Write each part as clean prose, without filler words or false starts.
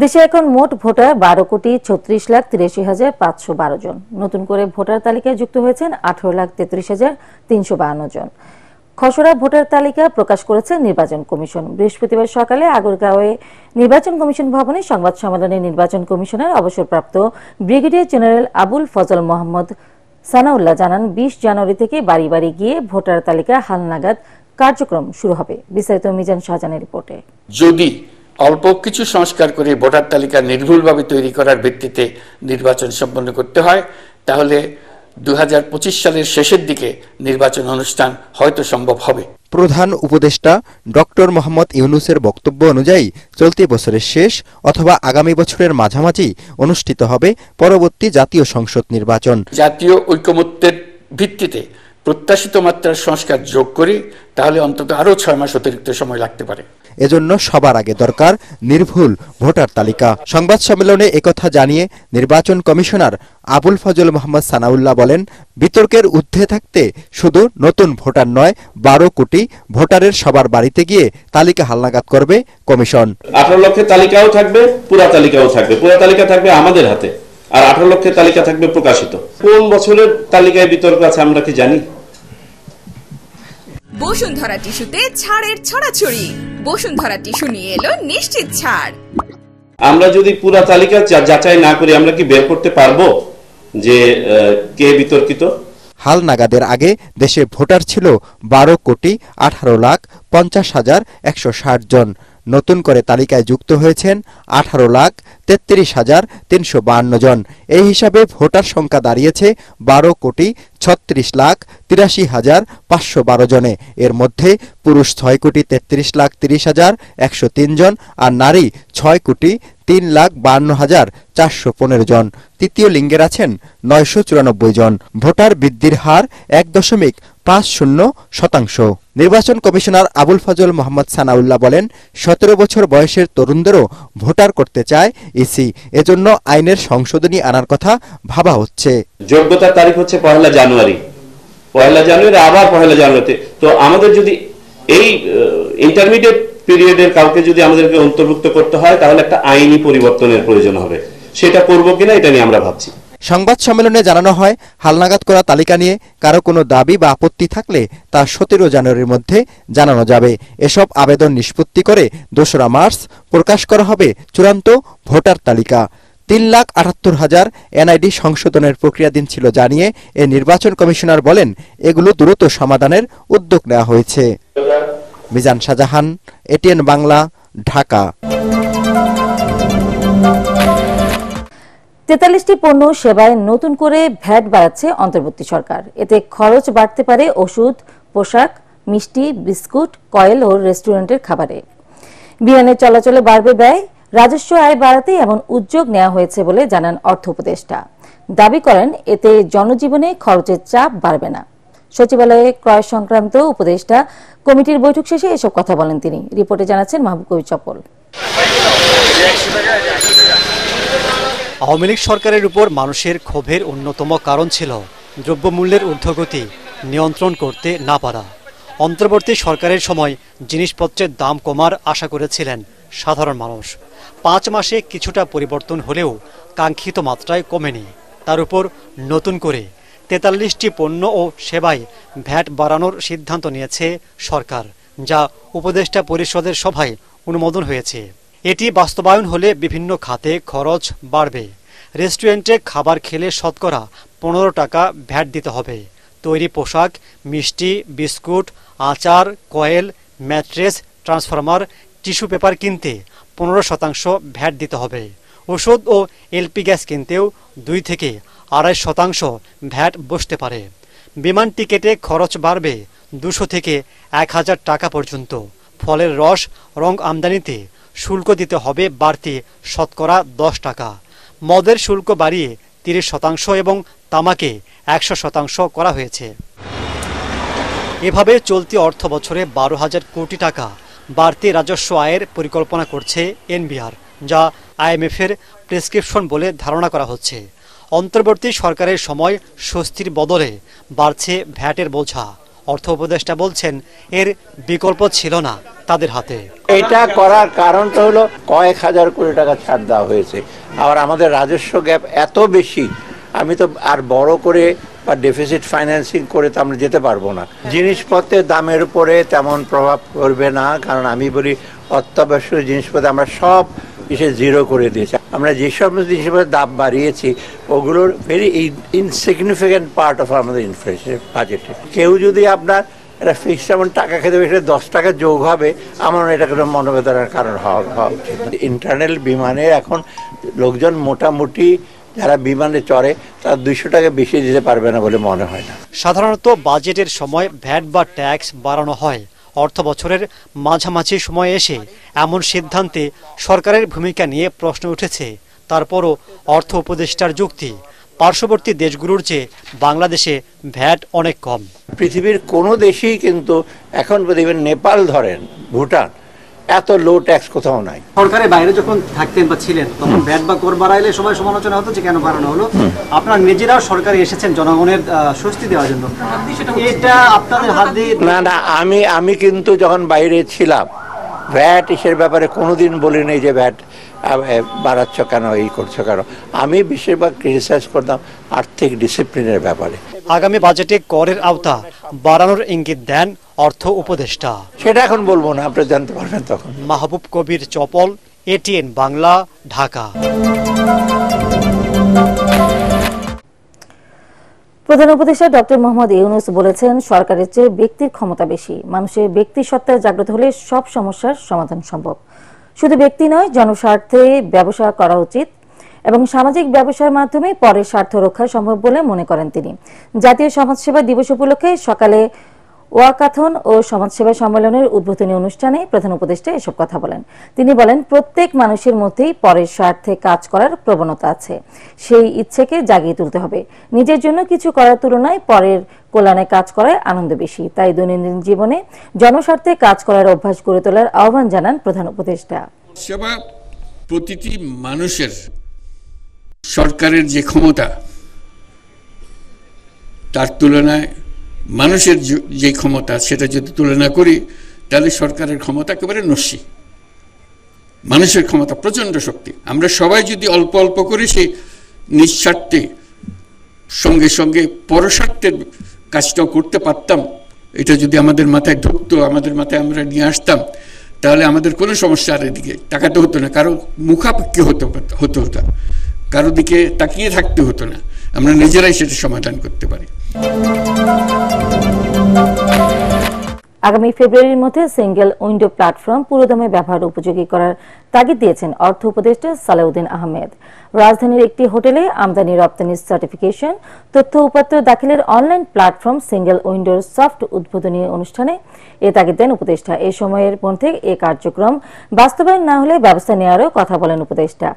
দেশে এখন মোট ভোটার 12,36,83,512 জন। নতুন করে ভোটার তালিকায় যুক্ত হয়েছেন 18,33,352 জন। খসড়া ভোটার তালিকা প্রকাশ করেছে নির্বাচন কমিশন। বৃহস্পতিবার সকালে আগারগাঁওয়ে নির্বাচন কমিশন ভবনে সংবাদ সম্মেলনে নির্বাচন কমিশনার অবসরপ্রাপ্ত ব্রিগেডিয়ার জেনারেল আবুল ফজল মোহাম্মদ সানাউল্লাহ জানান, 20 জানুয়ারি থেকে বাড়ি বাড়ি গিয়ে ভোটার তালিকা হালনাগাদ কার্যক্রম শুরু হবে। বিস্তারিত মিজান শাহজাহানের রিপোর্টে। যদি অল্প কিছু সংস্কার করে ভোটার তালিকা নির্ভুলভাবে তৈরি করার ভিত্তিতে নির্বাচন সম্পন্ন করতে হয়, তাহলে 2025 সালের শেষের দিকে নির্বাচন অনুষ্ঠান হয়তো সম্ভব হবে। প্রধান উপদেষ্টা ডক্টর মোহাম্মদ ইউনূসের বক্তব্য অনুযায়ী চলতি বছরের শেষ অথবা আগামী বছরের মাঝামাঝি অনুষ্ঠিত হবে পরবর্তী জাতীয় সংসদ নির্বাচন। জাতীয় ঐকমত্যের ভিত্তিতে প্রত্যাশিত মাত্রার সংস্কার যোগ করি, তাহলে অন্তত আরও 6 মাস অতিরিক্ত সময় লাগতে পারে। এজন্য সবার আগে দরকার নির্ভুল ভোটার তালিকা। সংবাদ সম্মেলনে একথা জানিয়ে নির্বাচন কমিশনার আবুল ফজল মোহাম্মদ সানাউল্লাহ বলেন, বিতর্কের ঊর্ধ্বে থাকতে শুধু নতুন ভোটার নয়, 12 কোটি ভোটারের সবার বাড়িতে গিয়ে তালিকা হালনাগাদ করবে কমিশন। 18 লক্ষের তালিকাও থাকবে, পুরা তালিকাও থাকবে। পুরা তালিকা থাকবে আমাদের হাতে, আর 18 লক্ষের তালিকা থাকবে প্রকাশিত। কোন বছরের তালিকায় বিতর্ক আছে আমরা কি জানি? বসুন্ধরা টিস্যুতে ছাড়ের ছড়াছড়ি। বসুন্ধরা টিস্যু নিয়ে এলো নিশ্চিত ছাড়। আমরা যদি পুরা তালিকা যাচাই না করি, আমরা কি বের করতে পারবো যে কে বিতর্কিত? হালনাগাদের আগে দেশে ভোটার ছিল 12,18,50,160 জন। নতুন করে তালিকায় যুক্ত হয়েছেন 18,33,352 জন। এই হিসাবে ভোটার সংখ্যা দাঁড়িয়েছে 12,36,83,512 জনে। এর মধ্যে পুরুষ 6,33,30,103 জন আর নারী 6,03,52,415 জন। তৃতীয় লিঙ্গের আছেন 994 জন। ভোটার বৃদ্ধির হার 1.50%। নির্বাচন কমিশনার আবুল ফজল মোহাম্মদ সানাউল্লাহ বলেন, 17 বছর বয়সের তরুণদেরও ভোটার করতে চায় ইসি। এজন্য আইনের সংশোধনী আনার কথা ভাবা হচ্ছে। যোগ্যতার তারিখ হচ্ছে 1 জানুয়ারি, আবার 1 জানুয়ারিতে। তো আমাদের যদি এই ইন্টারমিডিয়েট পিরিয়ডের কাউকে যদি আমাদেরকে অন্তর্ভুক্ত করতে হয়, তাহলে একটা আইনি পরিবর্তনের প্রয়োজন হবে। সেটা করব কিনা এটা নিয়ে আমরা ভাবছি। সংবাদ সম্মেলনে জানানো হয়, হালনাগাদ করা তালিকা নিয়ে কারো কোনো দাবি বা আপত্তি থাকলে তা 17 জানুয়ারির মধ্যে জানানো যাবে। এসব আবেদন নিষ্পত্তি করে 2রা মার্চ প্রকাশ করা হবে চূড়ান্ত ভোটার তালিকা। 3,78,000 এনআইডি সংশোধনের প্রক্রিয়াধীন ছিল জানিয়ে এ নির্বাচন কমিশনার বলেন, এগুলো দ্রুত সমাধানের উদ্যোগ নেওয়া হয়েছে। মিজান শাহজাহান, এটিএন বাংলা, ঢাকা। 43টি পণ্য সেবায় নতুন করে ভ্যাট বাড়াচ্ছে অন্তর্বর্তী সরকার। এতে খরচ বাড়তে পারে ওষুধ, পোশাক, মিষ্টি, বিস্কুট, কয়েল ও রেস্টুরেন্টের খাবারে। বিমানের চলাচলে বাড়বে ব্যয়। রাজস্ব আয় বাড়াতে এমন উদ্যোগ নেওয়া হয়েছে বলে জানান অর্থ উপদেষ্টা। দাবি করেন, এতে জনজীবনে খরচের চাপ বাড়বে না। সচিবালয়ে ক্রয় সংক্রান্ত উপদেষ্টা কমিটির বৈঠক শেষে এসব কথা বলেন তিনি। রিপোর্টে জানাচ্ছেন মাহবুব কবির চপল। আওয়ামী লীগ সরকারের উপর মানুষের ক্ষোভের অন্যতম কারণ ছিল দ্রব্যমূল্যের ঊর্ধ্বগতি নিয়ন্ত্রণ করতে না পারা। অন্তর্বর্তী সরকারের সময় জিনিসপত্রের দাম কমার আশা করেছিলেন সাধারণ মানুষ। 5 মাসে কিছুটা পরিবর্তন হলেও কাঙ্ক্ষিত মাত্রায় কমেনি। তার উপর নতুন করে 43টি পণ্য ও সেবায় ভ্যাট বাড়ানোর সিদ্ধান্ত নিয়েছে সরকার, যা উপদেষ্টা পরিষদের সভায় অনুমোদন হয়েছে। এটি বাস্তবায়ন হলে বিভিন্ন খাতে খরচ বাড়বে। রেস্টুরেন্টে খাবার খেলে শতকরা 15 টাকা ভ্যাট দিতে হবে। তৈরি পোশাক, মিষ্টি, বিস্কুট, আচার, coil, mattress, transformer, tissue paper কিনতে 15% ভ্যাট দিতে হবে। ওষুধ ও এলপি গ্যাস কিনতেও 2 থেকে 2.5% ভ্যাট বসতে পারে। বিমান টিকেটে খরচ বাড়বে 200 থেকে 1000 টাকা পর্যন্ত। ফলের রস, রং আমদানিতে শুল্ক দিতে হবে বাড়তি শতকরা 10 টাকা। মদের শুল্ক বাড়িয়ে 30% এবং তামাকে 100% করা হয়েছে। এভাবে চলতি অর্থ বছরে 12,000 কোটি টাকা বাড়তি রাজস্ব আয়ের পরিকল্পনা করছে এনবিআর, যা আইএমএফের প্রেসক্রিপশন বলে ধারণা করা হচ্ছে। অন্তর্বর্তী সরকারের সময় স্বস্তির বদলে বাড়ছে ভ্যাটের বোঝা। অর্থ উপদেষ্টা বলছেন, এর বিকল্প ছিল না তাদের হাতে। এটা করার কারণটা হলো কয়েক হাজার কোটি টাকা ছাড় দেওয়া হয়েছে। আবার আমাদের রাজস্ব গ্যাপ এত বেশি, আমি তো আর বড় করে বা ডেফিসিট ফাইন্যান্সিং করে তো আমরা যেতে পারবো না। জিনিসপত্রের দামের উপরে তেমন প্রভাব পড়বে না, কারণ আমি বলি অত্যাবশ্যক জিনিসপত্র আমরা সব এসে জিরো করে দিয়েছি। আমরা যে সমস্ত জিনিসপত্রের দাম বাড়িয়েছি ওগুলোর ভেরি ইনসিগনিফিক্যান্ট পার্ট অফ আমাদের ইনফ্লেশন বাজেটে। কেউ যদি আপনার এটা ফিক্সড অ্যামাউন্ট টাকা খেতে হবে, সেটা 10 টাকা যোগ হবে, আমার এটা কোনো মনোবেদনার কারণ হওয়া উচিত। ইন্টারনাল বিমানে এখন লোকজন মোটামুটি যারা বিমানে চড়ে তার 200 টাকা বেশি দিতে পারবে না বলে মনে হয় না। সাধারণত বাজেটের সময় ভ্যাট বা ট্যাক্স বাড়ানো হয়। অর্থ বছরের মাঝামাঝি সময়ে এসে এমন সিদ্ধান্তে সরকারের ভূমিকা নিয়ে প্রশ্ন উঠেছে। তারপরও অর্থ উপদেষ্টার যুক্তি, পার্শ্ববর্তী দেশগুলোর চেয়ে বাংলাদেশে ভ্যাট অনেক কম। পৃথিবীর কোনো দেশেই কিন্তু এখন ইভেন নেপাল ধরেন, ভুটান, এত লো ট্যাক্স কোথাও নাই। সরকারের বাইরে যখন থাকতেন বা ছিলেন তখন ভ্যাট বা কর বাড়াইলে সবাই সমালোচনা হতো যে কেন বাড়ানো হলো। আপনারা নিজেরাও সরকারে এসেছেন জনগণের স্বস্তি দেওয়ার জন্য, এটা আপনাদের হাত দিয়ে না না, আমি কিন্তু যখন বাইরে ছিলাম ভ্যাট ইসের ব্যাপারে কোনোদিন বলিনি যে ভ্যাট বাড়াচ্ছ কেন, এই করছো কেন। আমি বেশিরভাগ ক্রিটিসাইজ করতাম আর্থিক ডিসিপ্লিনের ব্যাপারে। আগামী বাজেটে করের আওতা বাড়ানোর ইঙ্গিত দেন অর্থ উপদেষ্টা। সেটা এখন বলবো না, আপনি জানতে পারবেন তখন। মাহবুব কবির চপল, এটিএন বাংলা, ঢাকা। প্রধান উপদেষ্টা ডক্টর মোহাম্মদ ইউনূস বলেছেন, সরকারের চেয়ে ব্যক্তির ক্ষমতা বেশি। মানুষের ব্যক্তি সত্তা জাগ্রত হলে সব সমস্যার সমাধান সম্ভব। শুধু ব্যক্তি নয়, জনস্বার্থে ব্যবসা করা উচিত এবং সামাজিক ব্যবসার মাধ্যমে পরের স্বার্থ রক্ষা সম্ভব বলে মনে করেন তিনি। জাতীয় সমাজসেবা দিবস উপলক্ষে সকালে ওয়াকাথন ও সমাজসেবা সম্মেলনের উদ্বোধনী অনুষ্ঠানে প্রধান উপদেষ্টা এসব কথা বলেন। তিনি বলেন, প্রত্যেক মানুষের মধ্যেই পরের স্বার্থে কাজ করার প্রবণতা আছে। সেই ইচ্ছেকে জাগিয়ে তুলতে হবে। নিজের জন্য কিছু করার তুলনায় পরের কল্যাণে কাজ করায় আনন্দ বেশি। তাই দৈনন্দিন জীবনে জনস্বার্থে কাজ করার অভ্যাস গড়ে তোলার আহ্বান জানান প্রধান উপদেষ্টা। সেবা প্রতিটি মানুষের, সরকারের যে ক্ষমতা তার তুলনায় মানুষের যে ক্ষমতা সেটা যদি তুলনা করি তাহলে সরকারের ক্ষমতা একেবারে নস্যি। মানুষের ক্ষমতা প্রচণ্ড শক্তি। আমরা সবাই যদি অল্প অল্প করে সেই নিঃস্বার্থে সঙ্গে সঙ্গে পরস্বার্থের কাজটাও করতে পারতাম, এটা যদি আমাদের মাথায় ঢুকতো, আমাদের মাথায় আমরা নিয়ে আসতাম, তাহলে আমাদের কোনো সমস্যা আর এদিকে তাকাতে হতো না, কারো মুখাপেক্ষি হতো না, কারো দিকে তাকিয়ে থাকতে হতো না। আমরা নিজেরাই সেটা সমাধান করতে পারি। আগামী ফেব্রুয়ারির মধ্যে সিঙ্গেল উইন্ডো প্ল্যাটফর্ম পুরোদমে ব্যবহার উপযোগী করার তাগিদ দিয়েছেন অর্থ উপদেষ্টা সালেউদ্দিন আহমেদ। রাজধানীর একটি হোটেলে আমদানি রপ্তানি সার্টিফিকেশন, তথ্য উপাত্ত দাখিলের অনলাইন প্ল্যাটফর্ম সিঙ্গেল উইন্ডোর সফট উদ্বোধনী অনুষ্ঠানে এ তাগিদ দেন উপদেষ্টা। এই সময়ের মধ্যে এ কার্যক্রম বাস্তবায়ন না হলে ব্যবস্থা নেওয়ারও কথা বলেন উপদেষ্টা।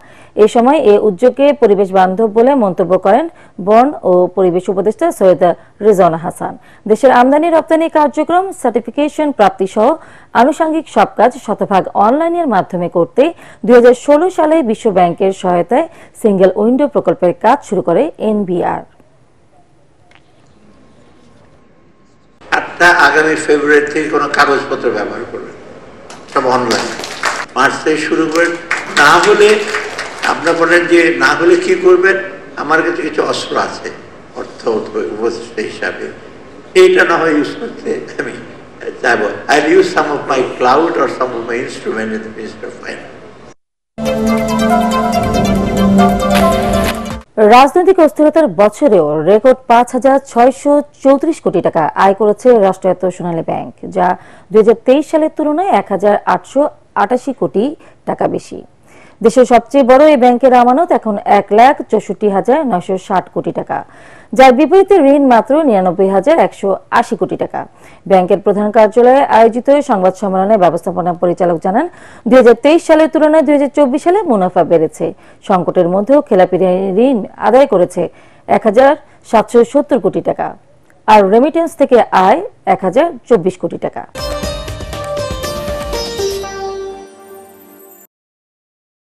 এই সময় এ উদ্যোগকে পরিবেশ বান্ধব বলে মন্তব্য করেন বন ও পরিবেশ উপদেষ্টা সৈয়দ রিজওয়ানা হাসান। দেশের আমদানি রপ্তানি কার্যক্রম, সার্টিফিকেশন প্রাপ্তি সহ আনুষঙ্গিক সব কাজ শতভাগ অনলাইনের মাধ্যমে করতে 2016 সালে বিশ্ব ব্যাংকের সহায়তায় সিঙ্গেল উইন্ডো প্রকল্পের কাজ শুরু করে এনবিআর। আপনার আগামী ফেব্রুয়ারি থেকে কোনো কাগজপত্র ব্যবহার করবেন, সব অনলাইন। মার্চ থেকে শুরু করেন। না হলে আপনার বলেন যে না হলে কি করবেন, আমার কাছে কিছু অস্ত্র আছে অর্থ উপদেষ্টা হিসাবে, এইটা না হয় ইউজ করতে আমি চাইবো। I use some of my cloud or some of my instrument in the ministry of finance. রাজনৈতিক অস্থিরতার বছরেও রেকর্ড 5,634 কোটি টাকা আয় করেছে রাষ্ট্রায়ত্ত সোনালী ব্যাংক, যা 2023 সালের তুলনায় 1,888 কোটি টাকা বেশি। দেশের সবচেয়ে বড় এই ব্যাংকের আমানত এখন 1,64,960 কোটি টাকা, যার বিপরীতে ঋণ মাত্র 99,180 কোটি টাকা। ব্যাংকের প্রধান কার্যালয়ে আয়োজিত সংবাদ সম্মেলনে ব্যবস্থাপনা পরিচালক জানান, 2023 সালের তুলনায় 2024 সালে মুনাফা বেড়েছে। সংকটের মধ্যেও খেলাপি ঋণ আদায় করেছে 1,770 কোটি টাকা, আর রেমিটেন্স থেকে আয় 1,024 কোটি টাকা।